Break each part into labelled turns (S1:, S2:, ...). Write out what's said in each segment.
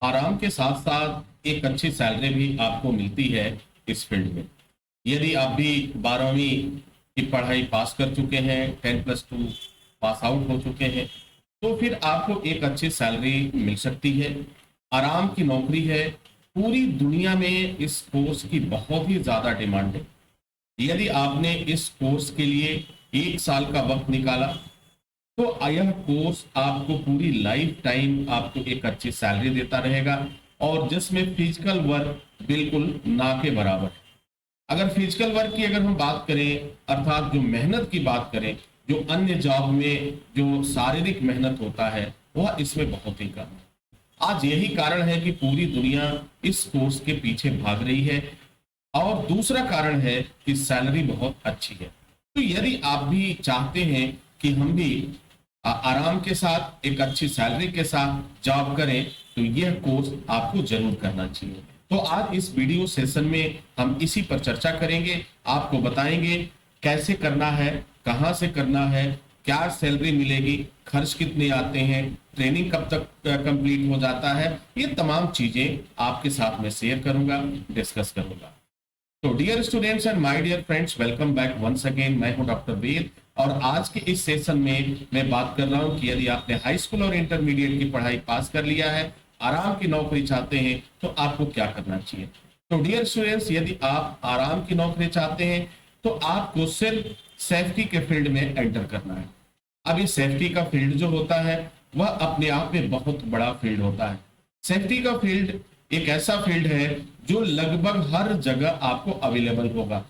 S1: आराम के साथ साथ एक अच्छी सैलरी भी आपको मिलती है इस फील्ड में। यदि आप भी 12वीं की पढ़ाई पास कर चुके हैं, 10+2 पास आउट हो चुके हैं, तो फिर आपको एक अच्छी सैलरी मिल सकती है। आराम की नौकरी है। पूरी दुनिया में इस कोर्स की बहुत ही ज्यादा डिमांड है। यदि आपने इस कोर्स के लिए 1 साल का वक्त निकाला तो यह कोर्स आपको पूरी लाइफ टाइम आपको एक अच्छी सैलरी देता रहेगा, और जिसमें फिजिकल वर्क बिल्कुल ना के बराबर है। अगर फिजिकल वर्क की अगर हम बात करें, अर्थात जो मेहनत की बात करें, जो अन्य जॉब में जो शारीरिक मेहनत होता है वह इसमें बहुत ही कम है। आज यही कारण है कि पूरी दुनिया इस कोर्स के पीछे भाग रही है, और दूसरा कारण है कि सैलरी बहुत अच्छी है। तो यदि आप भी चाहते हैं कि हम भी आराम के साथ एक अच्छी सैलरी के साथ जॉब करें, तो यह कोर्स आपको जरूर करना चाहिए। तो आज इस वीडियो सेशन में हम इसी पर चर्चा करेंगे। आपको बताएंगे कैसे करना है, कहां से करना है, क्या सैलरी मिलेगी, खर्च कितने आते हैं, ट्रेनिंग कब तक कंप्लीट हो जाता है, ये तमाम चीजें आपके साथ में शेयर करूंगा, डिस्कस करूंगा। तो dear students and my dear friends, welcome back once again. मैं हूं डॉक्टर वेद, और आज के इस सेशन में मैं बात कर रहा हूं कि यदि आपने हाई स्कूल और इंटरमीडिएट की पढ़ाई पास कर लिया है, आराम की नौकरी चाहते हैं, तो आपको क्या करना चाहिए। तो डियर स्टूडेंट्स, यदि आप आराम की नौकरी चाहते हैं तो आपको सिर्फ सेफ्टी के फील्ड में एंटर करना है। अब इस सेफ्टी का फील्ड जो होता है वह अपने आप में बहुत बड़ा फील्ड होता है। सेफ्टी का फील्ड एक ऐसा फील्ड है जो लगभग हर जगह आपको अवेलेबल होगा,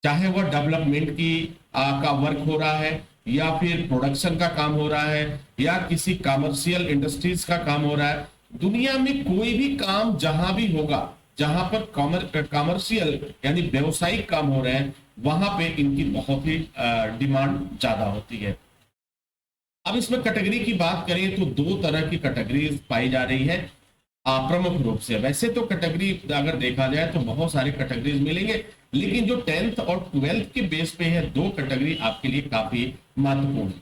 S1: चाहे वह डेवलपमेंट की का वर्क हो रहा है, या फिर प्रोडक्शन का काम हो रहा है, या किसी कमर्शियल इंडस्ट्रीज का काम हो रहा है। दुनिया में कोई भी काम जहां भी होगा, जहां पर कमर्शियल यानी व्यवसायिक काम हो रहे हैं, वहां पे इनकी बहुत ही डिमांड ज्यादा होती है। अब इसमें कैटेगरी की बात करें तो 2 तरह की कैटेगरीज पाई जा रही है प्रमुख रूप से। वैसे तो कैटेगरी अगर देखा जाए तो बहुत सारी कैटेगरीज मिलेंगे, लेकिन जो 10th और 12th के बेस पे है, 2 कैटेगरी आपके लिए काफी महत्वपूर्ण है।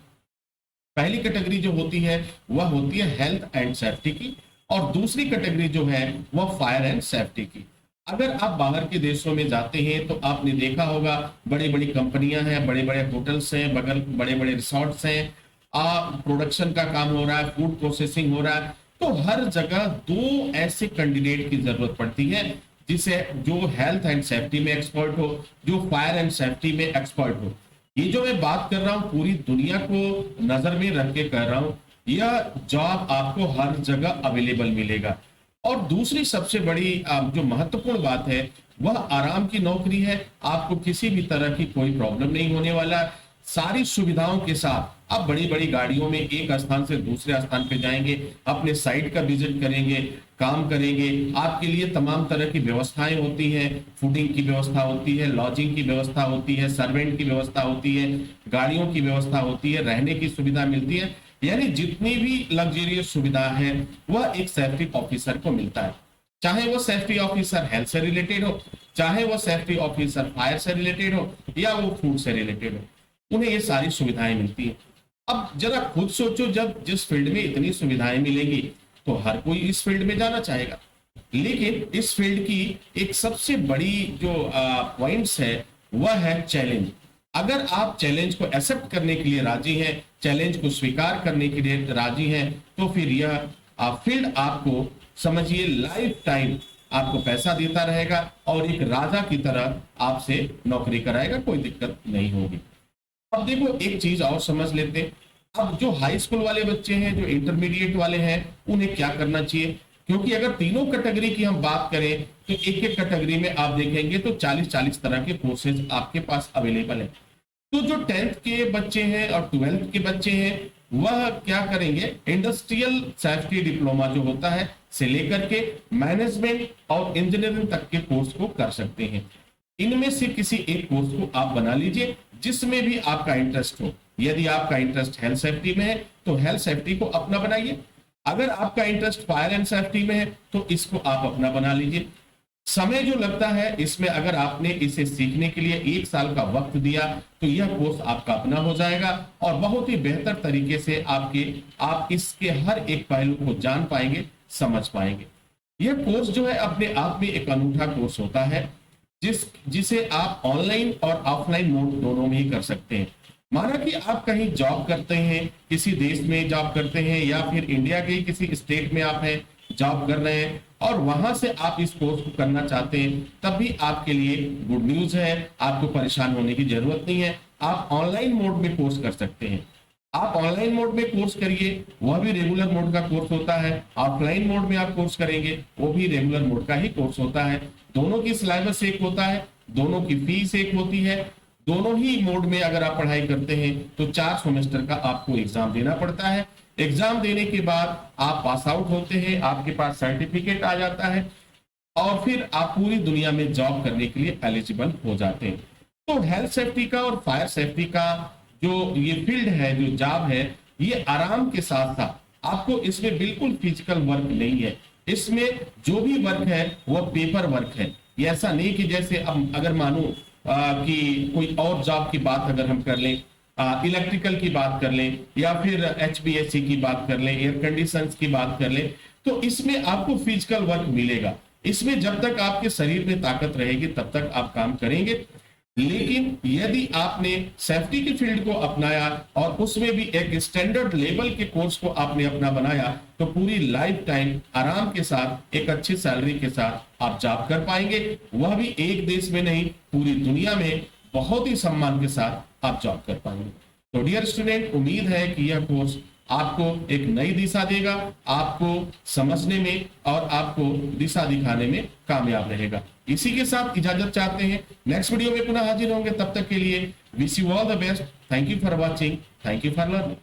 S1: पहली कैटेगरी जो होती है वह होती है हेल्थ एंड सेफ्टी की, और दूसरी कैटेगरी जो है वह फायर एंड सेफ्टी की। अगर आप बाहर के देशों में जाते हैं तो आपने देखा होगा बड़ी बड़ी कंपनियां हैं, बड़े बड़े होटल्स हैं, बगल बड़े बड़े रिसोर्ट्स हैं, प्रोडक्शन का काम हो रहा है, फूड प्रोसेसिंग हो रहा है। तो हर जगह 2 ऐसे कैंडिडेट की जरूरत पड़ती है, जिसे जो हेल्थ एंड सेफ्टी में एक्सपर्ट हो, जो फायर एंड सेफ्टी में एक्सपर्ट हो। ये जो मैं बात कर रहा हूं पूरी दुनिया को नजर में रख के कह रहा हूं, यह जॉब आपको हर जगह अवेलेबल मिलेगा। और दूसरी सबसे बड़ी जो महत्वपूर्ण बात है वह आराम की नौकरी है। आपको किसी भी तरह की कोई प्रॉब्लम नहीं होने वाला। सारी सुविधाओं के साथ आप बड़ी बड़ी गाड़ियों में एक स्थान से दूसरे स्थान पे जाएंगे, अपने साइट का विजिट करेंगे, काम करेंगे। आपके लिए तमाम तरह की व्यवस्थाएं होती हैं, फूडिंग की व्यवस्था होती है, लॉजिंग की व्यवस्था होती है, सर्वेंट की व्यवस्था होती है, गाड़ियों की व्यवस्था होती है, रहने की सुविधा मिलती है। यानी जितनी भी लग्जरियस सुविधा है वह एक सेफ्टी ऑफिसर को मिलता है। चाहे वो सेफ्टी ऑफिसर हेल्थ से रिलेटेड हो, चाहे वो सेफ्टी ऑफिसर फायर से रिलेटेड हो, या वो फूड से रिलेटेड हो, उन्हें ये सारी सुविधाएं मिलती है। अब जरा खुद सोचो, जब जिस फील्ड में इतनी सुविधाएं मिलेंगी तो हर कोई इस फील्ड में जाना चाहेगा। लेकिन इस फील्ड की एक सबसे बड़ी जो पॉइंट्स है वह है चैलेंज। अगर आप चैलेंज को एक्सेप्ट करने के लिए राजी हैं, चैलेंज को स्वीकार करने के लिए राजी हैं, तो फिर यह फील्ड आपको समझिए लाइफ टाइम आपको पैसा देता रहेगा, और एक राजा की तरह आपसे नौकरी कराएगा, कोई दिक्कत नहीं होगी। अब देखो एक चीज और समझ लेते हैं। अब जो हाई स्कूल वाले बच्चे हैं, जो इंटरमीडिएट वाले हैं, उन्हें क्या करना चाहिए, क्योंकि अगर तीनों कैटेगरी की हम बात करें तो एक एक कैटेगरी में आप देखेंगे तो 40-40 तरह के कोर्सेज आपके पास अवेलेबल है। तो जो 10th के बच्चे हैं और 12th के बच्चे हैं वह क्या करेंगे, इंडस्ट्रियल सेफ्टी डिप्लोमा जो होता है से लेकर के मैनेजमेंट और इंजीनियरिंग तक के कोर्स को कर सकते हैं। इनमें से किसी एक कोर्स को आप बना लीजिए जिसमें भी आपका इंटरेस्ट हो। यदि आपका इंटरेस्ट हेल्थ सेफ्टी में है तो हेल्थ सेफ्टी को अपना बनाइए। अगर आपका इंटरेस्ट फायर एंड सेफ्टी में है तो इसको आप अपना बना लीजिए। समय जो लगता है इसमें, अगर आपने इसे सीखने के लिए 1 साल का वक्त दिया तो यह कोर्स आपका अपना हो जाएगा, और बहुत ही बेहतर तरीके से आप इसके हर एक पहलू को जान पाएंगे, समझ पाएंगे। यह कोर्स जो है अपने आप में एक अनूठा कोर्स होता है, जिसे आप ऑनलाइन और ऑफलाइन मोड दोनों में ही कर सकते हैं। माना कि आप कहीं जॉब करते हैं, किसी देश में जॉब करते हैं, या फिर इंडिया के किसी स्टेट में आप हैं, जॉब कर रहे हैं, और वहां से आप इस कोर्स को करना चाहते हैं, तब भी आपके लिए गुड न्यूज है, आपको परेशान होने की जरूरत नहीं है। आप ऑनलाइन मोड में कोर्स कर सकते हैं। आप ऑनलाइन मोड में कोर्स करिए, वह भी रेगुलर मोड का कोर्स होता है। ऑफलाइन मोड में आप कोर्स करेंगे, वो भी रेगुलर मोड का ही कोर्स होता है। दोनों की सिलेबस एक होता है, दोनों की फीस एक होती है। दोनों ही मोड में अगर आप पढ़ाई करते हैं तो 4 सेमेस्टर का आपको एग्जाम देना पड़ता है। एग्जाम देने के बाद आप पास आउट होते हैं, आपके पास सर्टिफिकेट आ जाता है, और फिर आप पूरी दुनिया में जॉब करने के लिए एलिजिबल हो जाते हैं। तो हेल्थ सेफ्टी का और फायर सेफ्टी का जो ये फील्ड है, जो जॉब है, ये आराम के साथ साथ आपको इसमें बिल्कुल फिजिकल वर्क नहीं है। इसमें जो भी वर्क है वह पेपर वर्क है। ये ऐसा नहीं कि जैसे अब अगर मानो कि कोई और जॉब की बात अगर हम कर लें, इलेक्ट्रिकल की बात कर लें, या फिर HVAC की बात कर लें, एयर कंडीशंस की बात कर लें, तो इसमें आपको फिजिकल वर्क मिलेगा। इसमें जब तक आपके शरीर में ताकत रहेगी तब तक आप काम करेंगे। लेकिन यदि आपने सेफ्टी की फील्ड को अपनाया और उसमें भी एक स्टैंडर्ड लेवल के कोर्स को आपने अपना बनाया, तो पूरी लाइफ टाइम आराम के साथ एक अच्छी सैलरी के साथ आप जॉब कर पाएंगे। वह भी एक देश में नहीं, पूरी दुनिया में बहुत ही सम्मान के साथ आप जॉब कर पाएंगे। तो डियर स्टूडेंट, उम्मीद है कि यह कोर्स आपको एक नई दिशा देगा, आपको समझने में और आपको दिशा दिखाने में कामयाब रहेगा। इसी के साथ इजाजत चाहते हैं, नेक्स्ट वीडियो में पुनः हाजिर होंगे। तब तक के लिए wish you all the best. Thank you for watching, thank you for learning.